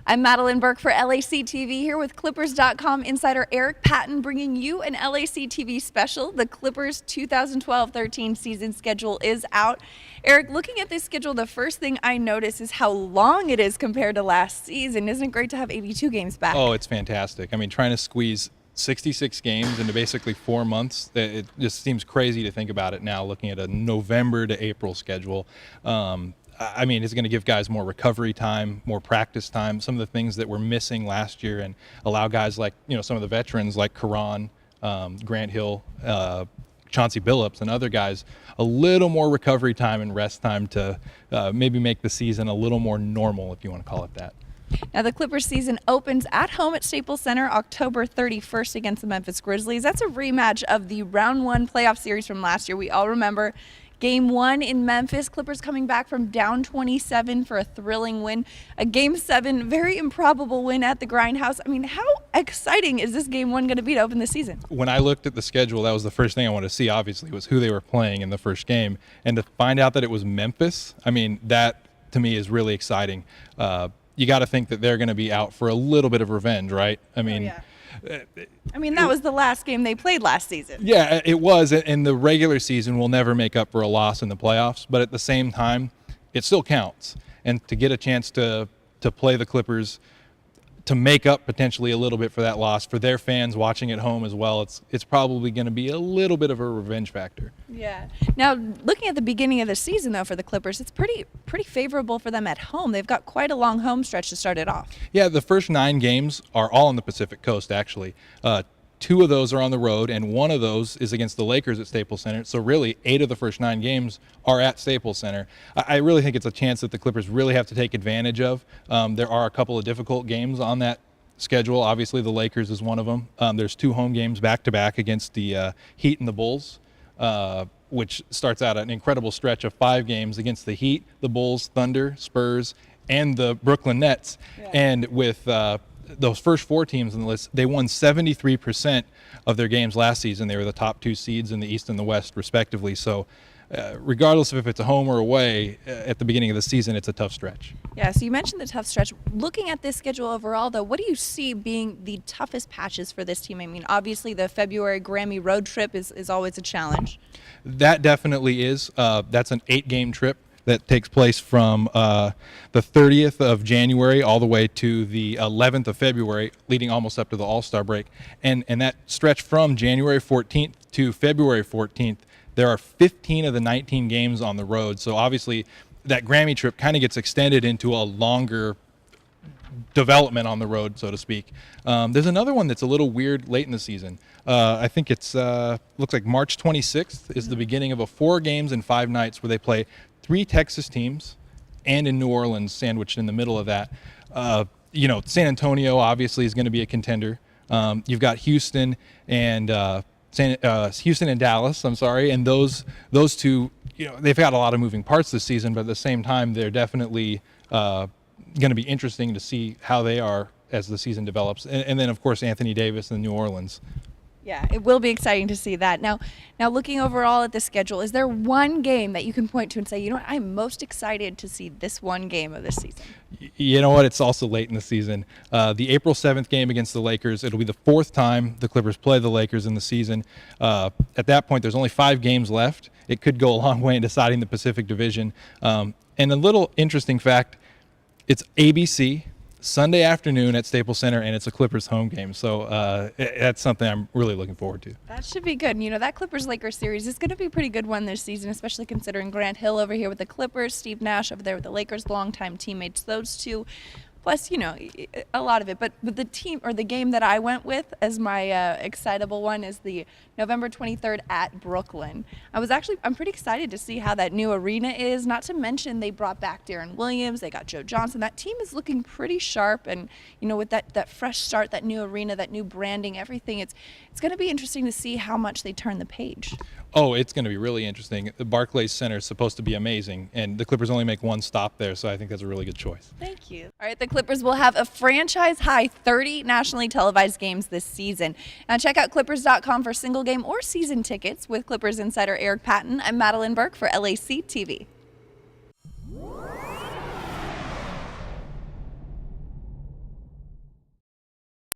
I'm Madelyn Burke for LACtv here with Clippers.com insider Patten bringing you an LACtv special. The Clippers 2012-13 season schedule is out. Eric, looking at this schedule, the first thing I notice is how long it is compared to last season. Isn't it great to have 82 games back? Oh, it's fantastic. I mean, trying to squeeze 66 games into basically 4 months, it just seems crazy to think about it now, looking at a November to April schedule. I mean, it's going to give guys more recovery time, more practice time, some of the things that were missing last year, and allow guys like, some of the veterans like Karan, Grant Hill, Chauncey Billups, and other guys a little more recovery time and rest time to maybe make the season a little more normal, if you want to call it that. Now, the Clippers season opens at home at Staples Center October 31st against the Memphis Grizzlies. That's a rematch of the Round 1 playoff series from last year. We all remember Game 1 in Memphis, Clippers coming back from down 27 for a thrilling win. A Game 7, very improbable win at the Grindhouse. I mean, how exciting is this Game 1 going to be to open the season? When I looked at the schedule, that was the first thing I wanted to see, obviously, was who they were playing in the first game. And to find out that it was Memphis, I mean, that to me is really exciting. You got to think that they're going to be out for a little bit of revenge, right? I mean, that was the last game they played last season. Yeah, it was. And the regular season will never make up for a loss in the playoffs. But at the same time, it still counts. And to get a chance to play the Clippers, to make up potentially a little bit for that loss, for their fans watching at home as well, it's probably going to be a little bit of a revenge factor. Yeah. Now, looking at the beginning of the season, though, for the Clippers, it's pretty favorable for them at home. They've got quite a long home stretch to start it off. Yeah, the first 9 games are all on the Pacific Coast, actually. 2 of those are on the road, and 1 of those is against the Lakers at Staples Center. So really, 8 of the first 9 games are at Staples Center. I really think it's a chance that the Clippers really have to take advantage of. There are a couple of difficult games on that schedule. Obviously, the Lakers is one of them. There's 2 home games back-to-back against the Heat and the Bulls, which starts out an incredible stretch of 5 games against the Heat, the Bulls, Thunder, Spurs, and the Brooklyn Nets. Yeah. And with those first 4 teams on the list, they won 73% of their games last season. They were the top 2 seeds in the East and the West, respectively. So regardless of if it's a home or away, at the beginning of the season, it's a tough stretch. Yeah, so you mentioned the tough stretch. Looking at this schedule overall, though, what do you see being the toughest patches for this team? I mean, obviously the February Grammy road trip is always a challenge. That definitely is. That's an 8-game trip that takes place from the 30th of January all the way to the 11th of February, leading almost up to the All-Star break. And that stretch from January 14th to February 14th, there are 15 of the 19 games on the road. So obviously that Grammy trip kind of gets extended into a longer development on the road, so to speak. There's another one that's a little weird late in the season. I think it's looks like March 26th is the beginning of a 4 games and 5 nights where they play 3 Texas teams and in New Orleans sandwiched in the middle of that. San Antonio obviously is going to be a contender. You've got Houston and Houston and Dallas, and those 2, they've got a lot of moving parts this season, but at the same time, they're definitely going to be interesting to see how they are as the season develops. And then, of course, Anthony Davis in New Orleans. Yeah, it will be exciting to see that. Now looking overall at the schedule, is there one game that you can point to and say, you know what, I'm most excited to see this one game of this season? You know what, it's also late in the season. The April 7th game against the Lakers, it'll be the 4th time the Clippers play the Lakers in the season. At that point, there's only 5 games left. It could go a long way in deciding the Pacific Division. And a little interesting fact, it's ABC, Sunday afternoon at Staples Center, and it's a Clippers home game. So that's something I'm really looking forward to. That should be good. That Clippers-Lakers series is going to be a pretty good one this season, especially considering Grant Hill over here with the Clippers, Steve Nash over there with the Lakers, longtime teammates, those 2. Plus, a lot of it. But the team or the game that I went with as my excitable one is the November 23rd at Brooklyn. I'm pretty excited to see how that new arena is. Not to mention they brought back Darren Williams. They got Joe Johnson. That team is looking pretty sharp. And, with that fresh start, that new arena, that new branding, everything, it's going to be interesting to see how much they turn the page. Oh, it's going to be really interesting. The Barclays Center is supposed to be amazing, and the Clippers only make 1 stop there, so I think that's a really good choice. Thank you. All right, the Clippers will have a franchise-high 30 nationally televised games this season. Now check out Clippers.com for single game or season tickets with Clippers insider Patten. I'm Madelyn Burke for LACtv.